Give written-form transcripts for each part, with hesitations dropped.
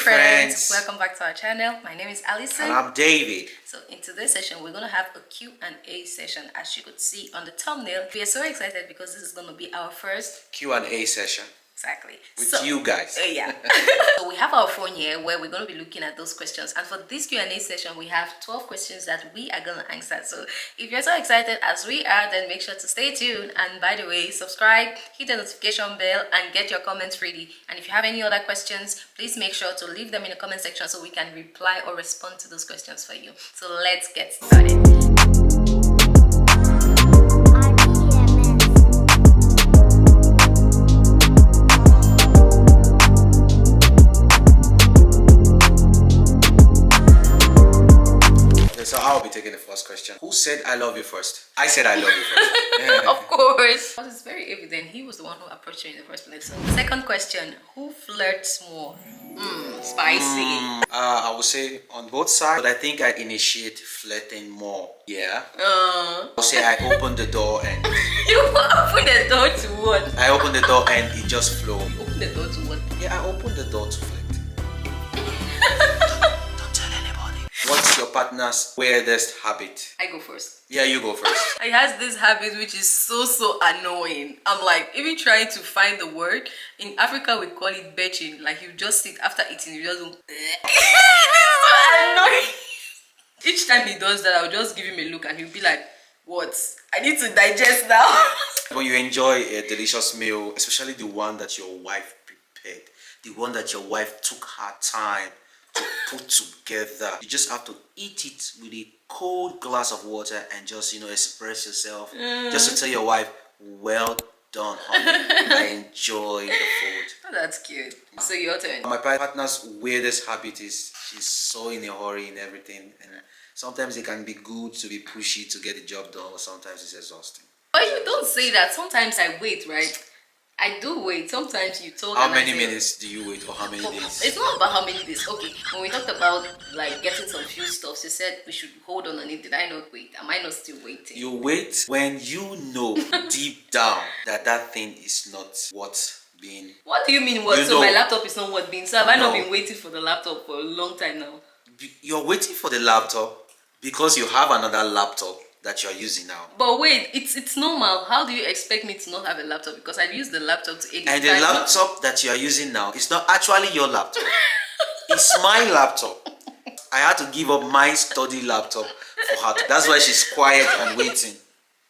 friends, welcome back to our channel. My name is Alison. And I'm David. So in today's session, we're going to have a Q&A session, as you could see on the thumbnail. We are so excited because this is going to be our first Q&A session. Exactly. With you guys. Yeah. So we have our phone here where we're going to be looking at those questions. And for this Q&A session, we have 12 questions that we are going to answer. So if you're so excited as we are, then make sure to stay tuned. And by the way, subscribe, hit the notification bell, and get your comments ready. And if you have any other questions, please make sure to leave them in the comment section so we can reply or respond to those questions for you. So let's get started. So I'll be taking the first question. Who said I love you first? I said I love you first. Of course. But it's very evident. He was the one who approached you in the first place. So second question. Who flirts more? Spicy. I would say on both sides, but I think I initiate flirting more. Yeah. I'll say I open the door and... You open the door to what? I open the door and it just flows. You open the door to what? Yeah, I open the door to flirt. What's your partner's weirdest habit? I go first. Yeah, you go first. He has this habit which is so annoying. I'm like, even trying to find the word. In Africa, we call it betching. Like, you just sit after eating, you just go... so annoying. Each time he does that, I'll just give him a look and he'll be like, what? I need to digest now. When you enjoy a delicious meal, especially the one that your wife prepared, the one that your wife took her time to put together, you just have to eat it with a cold glass of water and just, express yourself. Just to tell your wife, well done, honey. I enjoy the food. Oh, that's cute. So your turn. My partner's weirdest habit is she's so in a hurry in everything, and sometimes it can be good to be pushy to get the job done, or sometimes it's exhausting. But you don't say that. Sometimes I wait, right? I do wait. Sometimes you talk. How many minutes do you wait, or how many days? It's not about how many days. Okay, when we talked about like getting some few stuff, you said we should hold on it. Did I not wait? Am I not still waiting? You wait when you know deep down that that thing is not what's being. What do you mean? What? So my laptop is not what being. So have I not been waiting for the laptop for a long time now? You're waiting for the laptop because you have another laptop that you're using now. But wait, it's normal. How do you expect me to not have a laptop? Because I use the laptop to edit. And the laptop that you are using now is not actually your laptop. It's my laptop. I had to give up my study laptop for her. That's why she's quiet and waiting.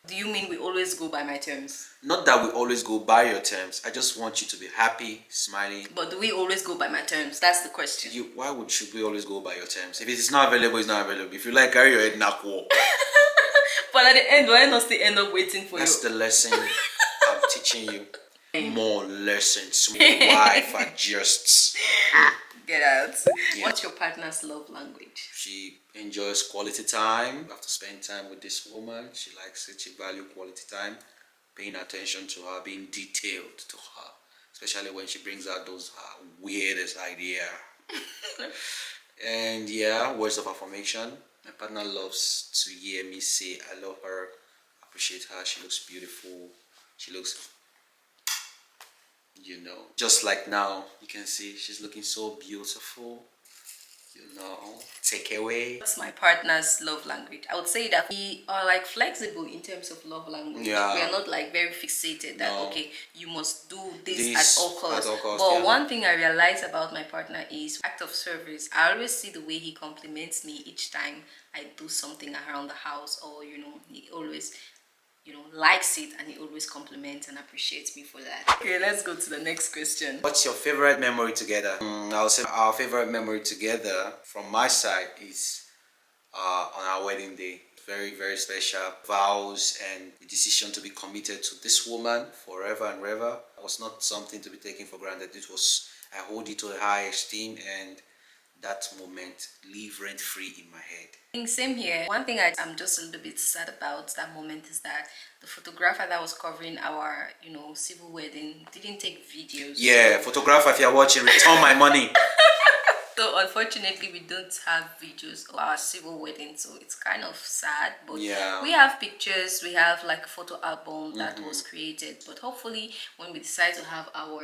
Do you mean we always go by my terms? Not that we always go by your terms. I just want you to be happy, smiling. But do we always go by my terms? That's the question. Should we always go by your terms? If it is not available, it's not available. If you like, carry your head knock walk. But at the end, do I not still end up waiting for you? That's the lesson I'm teaching you. More lessons, more life adjusts. Get out. Yeah. What's your partner's love language? She enjoys quality time. You have to spend time with this woman. She likes it. She values quality time. Paying attention to her, being detailed to her. Especially when she brings out those weirdest idea. And yeah, words of affirmation. My partner loves to hear me say I love her, appreciate her. She looks beautiful. She looks, just like now. You can see she's looking so beautiful. Take away. That's my partner's love language. I would say that we are like flexible in terms of love language. Yeah. We are not like very fixated that okay, you must do this at all costs. But one thing I realize about my partner is act of service. I always see the way he compliments me each time I do something around the house, or he always likes it, and he always compliments and appreciates me for that. Okay, let's go to the next question. What's your favorite memory together? I'll say our favorite memory together from my side is on our wedding day. Very, very special. Vows and the decision to be committed to this woman forever and ever was not something to be taken for granted. I hold it to a high esteem, and that moment live rent-free in my head. Same here. One thing I'm just a little bit sad about that moment is that the photographer that was covering our, civil wedding didn't take videos. Yeah, photographer, if you're watching, return my money. So unfortunately, we don't have videos of our civil wedding, so it's kind of sad. But yeah, we have pictures. We have like a photo album that was created. But hopefully, when we decide to have our,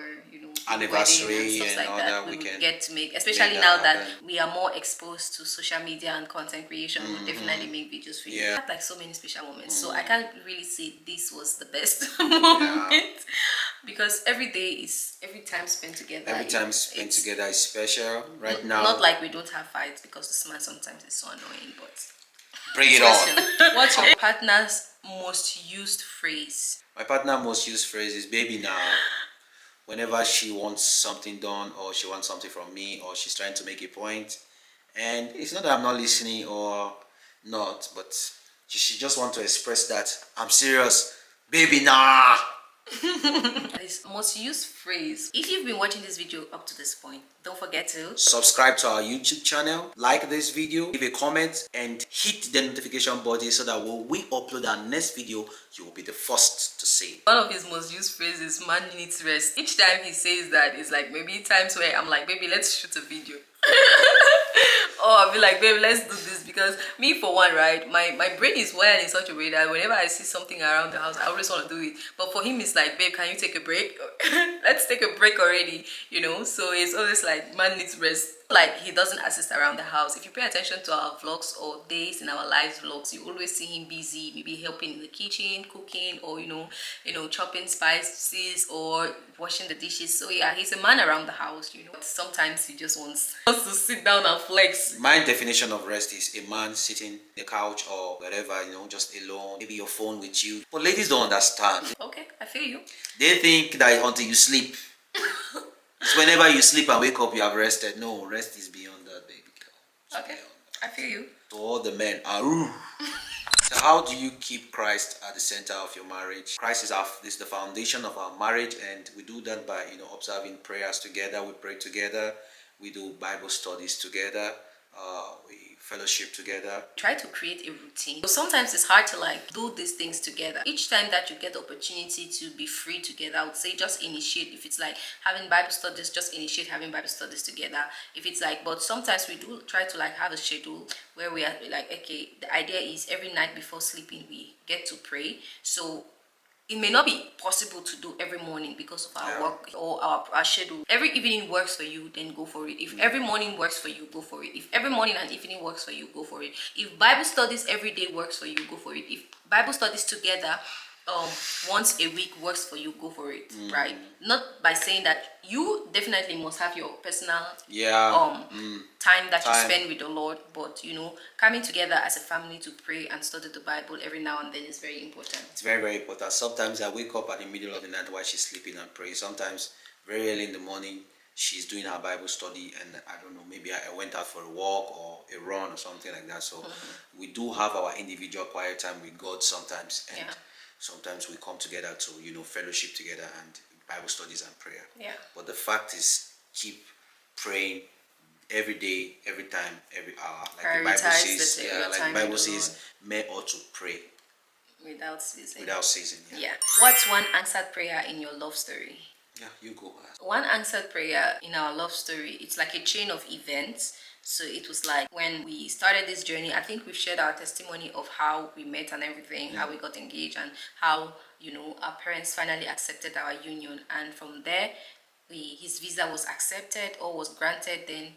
anniversary wedding and stuff and like all that, that, we we will can get to make. make Especially that now that happen. we are more exposed to social media and content creation, we'll definitely make videos for you. Yeah. We had like so many special moments, so I can't really say this was the best moment. Because every time spent together. Every time spent together is special. Right now, Not like we don't have fights, because this man sometimes is so annoying. But bring it on. what's your partner's most used phrase? My partner most used phrase is "baby now." Whenever she wants something done, or she wants something from me, or she's trying to make a point, and it's not that I'm not listening or not, but she just want to express that I'm serious, baby nah. His most used phrase. If you've been watching this video up to this point, don't forget to subscribe to our YouTube channel, like this video, leave a comment, and hit the notification button so that when we upload our next video, you will be the first to see it. One of his most used phrases, man needs rest. Each time he says that, it's like maybe times where I'm like, baby, let's shoot a video. Or I'll be like, baby, let's do this. Because me, for one, right, my brain is wired in such a way that whenever I see something around the house, I always want to do it. But for him, it's like, babe, can you take a break? Let's take a break already, So it's always like, man needs rest. Like, he doesn't assist around the house. If you pay attention to our vlogs or days in our lives vlogs, you always see him busy, maybe helping in the kitchen, cooking, or chopping spices or washing the dishes. So yeah, he's a man around the house, But sometimes he just wants to sit down and flex. My definition of rest is a man sitting on the couch or wherever, just alone, maybe your phone with you. But ladies don't understand. Okay, I feel you. They think that until you sleep, it's whenever you sleep and wake up you have rested. No, rest is beyond that, baby girl. Okay, I feel you. To all the men, so how do you keep Christ at the center of your marriage? Christ is the foundation of our marriage, and we do that by observing prayers together. We pray together. We do Bible studies together. We fellowship together. Try to create a routine. So sometimes it's hard to do these things together. Each time that you get the opportunity to be free together, I would say just initiate. If it's like having Bible studies, just initiate having Bible studies together. If it's but sometimes we do try to have a schedule where we are like, okay, the idea is every night before sleeping we get to pray. So it may not be possible to do every morning because of our work or our schedule. Every evening works for you, then go for it. If every morning works for you, go for it. If every morning and evening works for you, go for it. If Bible studies every day works for you, go for it. If Bible studies together once a week works for you, go for it, right? Not by saying that you definitely must have your personal time that you spend with the Lord, but coming together as a family to pray and study the Bible every now and then is very important. It's very, very important. Sometimes I wake up at the middle of the night while she's sleeping and pray. Sometimes very early in the morning she's doing her Bible study, and I don't know, maybe I went out for a walk or a run or something like that. So we do have our individual quiet time with God sometimes, and sometimes we come together to fellowship together and Bible studies and prayer. But the fact is, keep praying every day, every time, every hour. Like the Bible says, like the Bible says, men ought to pray without ceasing. Without ceasing. What's one answered prayer in your love story? Yeah, you go. One answered prayer in our love story, it's like a chain of events. So it was like when we started this journey, I think we've shared our testimony of how we met and everything, how we got engaged, and how, our parents finally accepted our union. And from there, his visa was accepted or was granted. Then,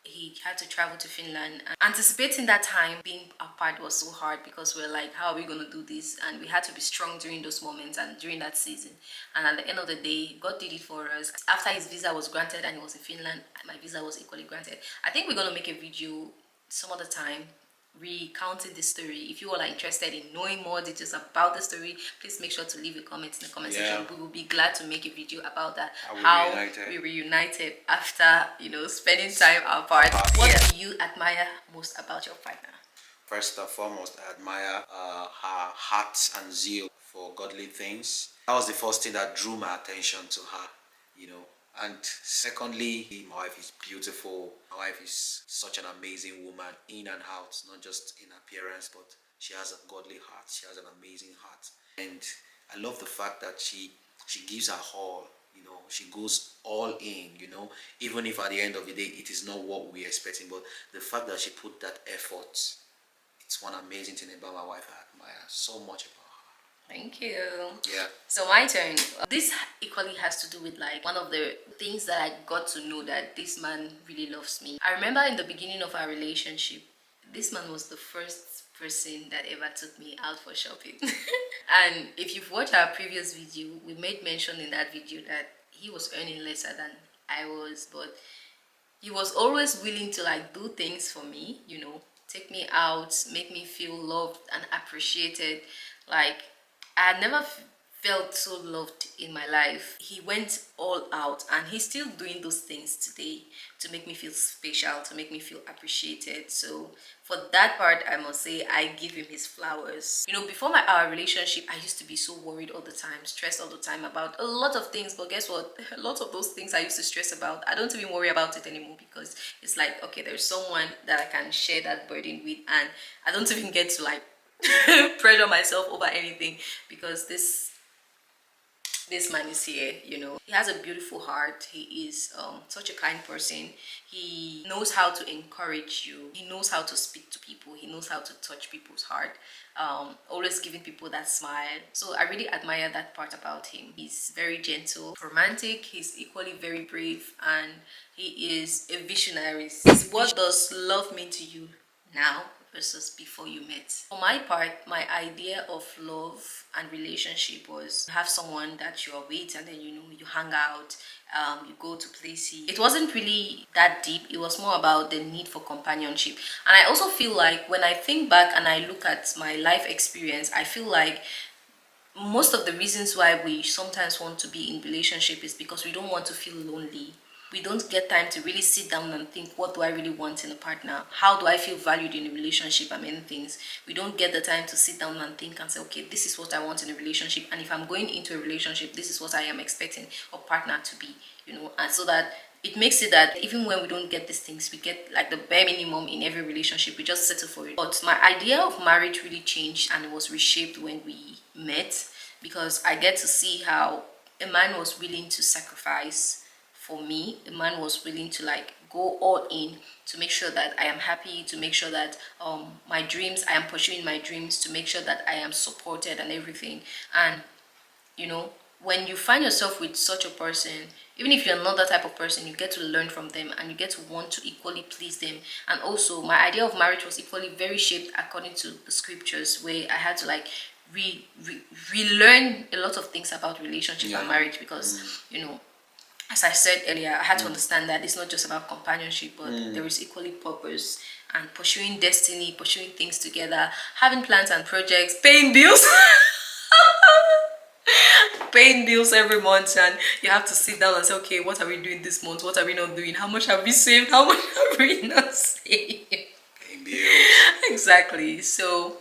he had to travel to Finland. And anticipating that time being apart was so hard, because we're like, how are we going to do this? And we had to be strong during those moments and during that season. And at the end of the day, God did it for us. After his visa was granted and he was in Finland, my visa was equally granted. I think we're going to make a video some other time recounting this story. If you all are interested in knowing more details about the story, please make sure to leave a comment in the comment section. We will be glad to make a video about that, how we reunited after spending time apart. What do you admire most about your partner? First and foremost, I admire her heart and zeal for godly things. That was the first thing that drew my attention to her, And secondly, my wife is beautiful. My wife is such an amazing woman, in and out, not just in appearance, but she has a godly heart. She has an amazing heart. And I love the fact that she gives her all You know, she goes all in, you know, even if at the end of the day it is not what we're expecting. But the fact that she put that effort, it's one amazing thing about my wife. I admire so much about her. Thank you. Yeah. So my turn. This equally has to do with like one of the things that I got to know that this man really loves me. I remember in the beginning of our relationship, this man was the first person that ever took me out for shopping. And if you've watched our previous video, we made mention in that video that he was earning lesser than I was, but he was always willing to like do things for me, you know, take me out, make me feel loved and appreciated. Like I had never felt so loved in my life. He went all out, and he's still doing those things today to make me feel special, to make me feel appreciated. So for that part, I must say I give him his flowers. You know, before our relationship, I used to be so worried all the time, stressed all the time about a lot of things. But guess what? A lot of those things I used to stress about, I don't even worry about it anymore, because it's like, okay, there's someone that I can share that burden with, and I don't even get to like pressure myself over anything, because this man is here, you know. He has a beautiful heart. He is such a kind person. He knows how to encourage you. He knows how to speak to people. He knows how to touch people's heart. Always giving people that smile. So I really admire that part about him. He's very gentle, romantic. He's equally very brave, and he is a visionary. What does love mean to you now versus before you met? For my part, my idea of love and relationship was to have someone that you are with, and then, you know, you hang out, you go to places. It wasn't really that deep. It was more about the need for companionship. And I also feel like when I think back and I look at my life experience, I feel like most of the reasons why we sometimes want to be in relationship is because we don't want to feel lonely. We don't get time to really sit down and think, what do I really want in a partner? How do I feel valued in a relationship? And many things. We don't get the time to sit down and think and say, okay, this is what I want in a relationship. And if I'm going into a relationship, this is what I am expecting a partner to be, you know. And so that it makes it that even when we don't get these things, we get like the bare minimum in every relationship. We just settle for it. But my idea of marriage really changed, and it was reshaped when we met, because I get to see how a man was willing to sacrifice for me. A man was willing to like go all in to make sure that I am happy, to make sure that my dreams, I am pursuing my dreams, to make sure that I am supported and everything. And you know, when you find yourself with such a person, even if you're not that type of person, you get to learn from them, and you get to want to equally please them. And also my idea of marriage was equally very shaped according to the scriptures, where I had to like relearn a lot of things about relationship and marriage, because you know, as I said earlier, I had to understand that it's not just about companionship, but there is equally purpose, and pursuing destiny, pursuing things together, having plans and projects, paying bills. Paying bills every month, and you have to sit down and say, okay, what are we doing this month? What are we not doing? How much have we saved? How much have we not saved? Paying bills. Exactly. So,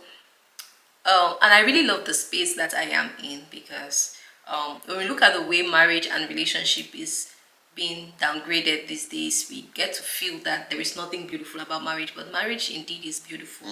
and I really love the space that I am in, because when we look at the way marriage and relationship is being downgraded these days, we get to feel that there is nothing beautiful about marriage, but marriage indeed is beautiful.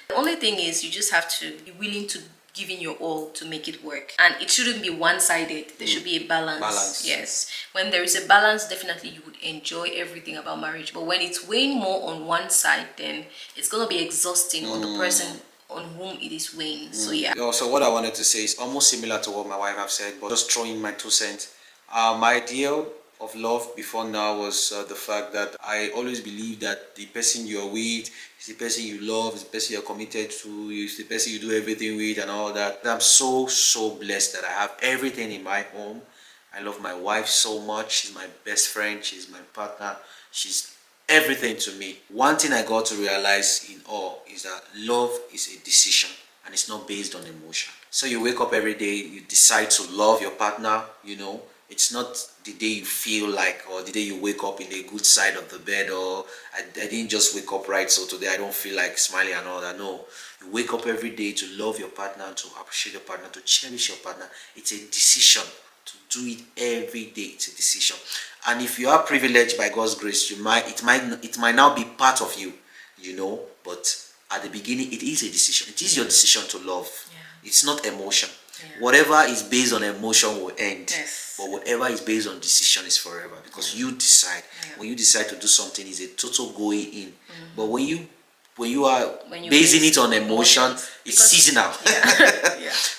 The only thing is, you just have to be willing to give in your all to make it work, and it shouldn't be one-sided. There should be a balance. Yes, when there is a balance, definitely you would enjoy everything about marriage. But when it's weighing more on one side, then it's gonna be exhausting on the person on whom it is weighing. So yeah. So what I wanted to say is almost similar to what my wife have said, but just throwing my 2 cents. My ideal of love before now was the fact that I always believe that the person you're with is the person you love, is the person you're committed to, is the person you do everything with and all that. I'm so blessed that I have everything in my home. I love my wife so much. She's my best friend. She's my partner. She's everything to me. One thing I got to realize in all is that love is a decision, and it's not based on emotion. So you wake up every day, you decide to love your partner, you know. It's not the day you feel like, or the day you wake up in the good side of the bed, or I didn't just wake up right, so today I don't feel like smiling and all that. No, you wake up every day to love your partner, to appreciate your partner, to cherish your partner. It's a decision to do it every day. It's a decision. And if you are privileged by God's grace, it might now be part of you, you know. But at the beginning, it is a decision. It is your decision to love. It's not emotion. Whatever is based on emotion will end. Yes. But whatever is based on decision is forever, because you decide. When you decide to do something, it's a total going in. But when you basing it on emotion, it's seasonal.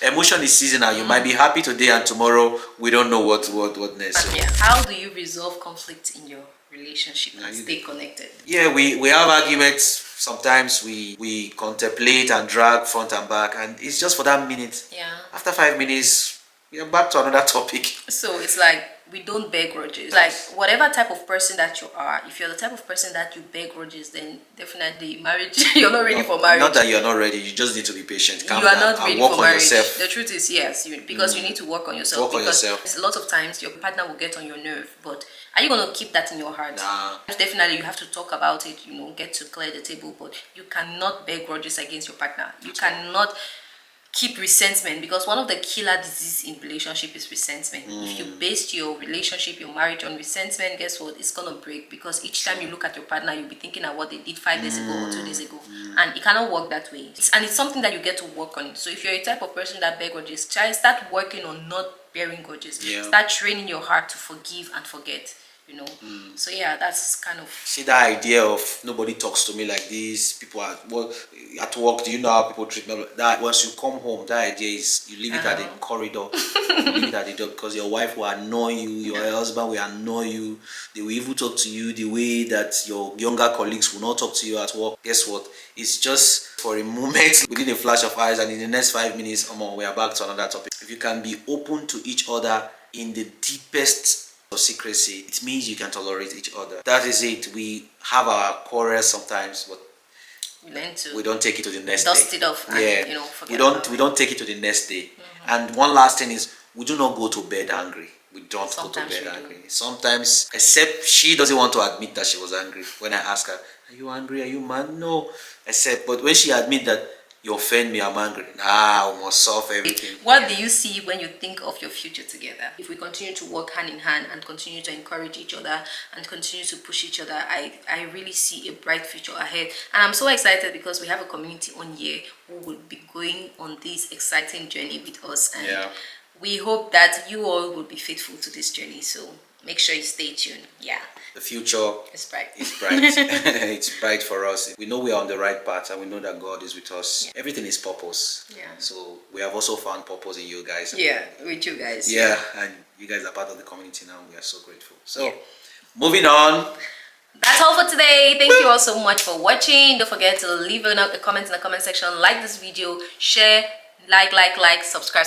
Emotion is seasonal. You might be happy today and tomorrow we don't know what next. So. How do you resolve conflict in your relationship and stay connected? We have arguments. Sometimes we contemplate and drag front and back, and it's just for that minute. After 5 minutes, we are back to another topic. So it's like we don't bear grudges. Like whatever type of person that you are, if you're the type of person that you bear grudges, then definitely marriage, you're not ready for marriage. Not that you're not ready, you just need to be patient. You are not ready for marriage. The truth is, yes, because you need to work on yourself. Because a lot of times your partner will get on your nerve, but are you going to keep that in your heart? Nah. Definitely, you have to talk about it, get to clear the table, but you cannot bear grudges against your partner. You cannot keep resentment, because one of the killer diseases in relationship is resentment. If you base your relationship, your marriage on resentment, guess what? It's going to break, because each time you look at your partner, you'll be thinking of what they did 5 days ago or 2 days ago. And it cannot work that way. It's something that you get to work on. So if you're a type of person that bear grudges, start working on not bearing grudges. Start training your heart to forgive and forget. So that's kind of see that idea of nobody talks to me like this. People at work, do you know how people treat me? That once you come home, that idea is you leave it at the corridor. You leave it at the door, because your wife will annoy you, your husband will annoy you. They will even talk to you the way that your younger colleagues will not talk to you at work. Guess what? It's just for a moment, within a flash of eyes, and in the next 5 minutes, we are back to another topic. If you can be open to each other in the deepest of secrecy, it means you can tolerate each other. That is it. We have our quarrels sometimes, but we don't take it to the next dust day. It off and, forget we don't take it to the next day. And one last thing is, we do not go to bed angry. We don't Sometimes go to bed angry. Sometimes, except she doesn't want to admit that she was angry. When I ask her, are you angry? Are you mad? No. But when she admits that, you offend me, I'm angry. We must solve everything. What do you see when you think of your future together? If we continue to work hand in hand and continue to encourage each other and continue to push each other, I really see a bright future ahead. And I'm so excited, because we have a community on here who will be going on this exciting journey with us. And we hope that you all will be faithful to this journey. So make sure you stay tuned. The future is bright. It's bright for us. We know we are on the right path, and we know that God is with us. Everything is purpose. So we have also found purpose in you guys. With you guys. And you guys are part of the community now. We are so grateful. So moving on. That's all for today. Thank you all so much for watching. Don't forget to leave a comment in the comment section, like this video, share, like, subscribe.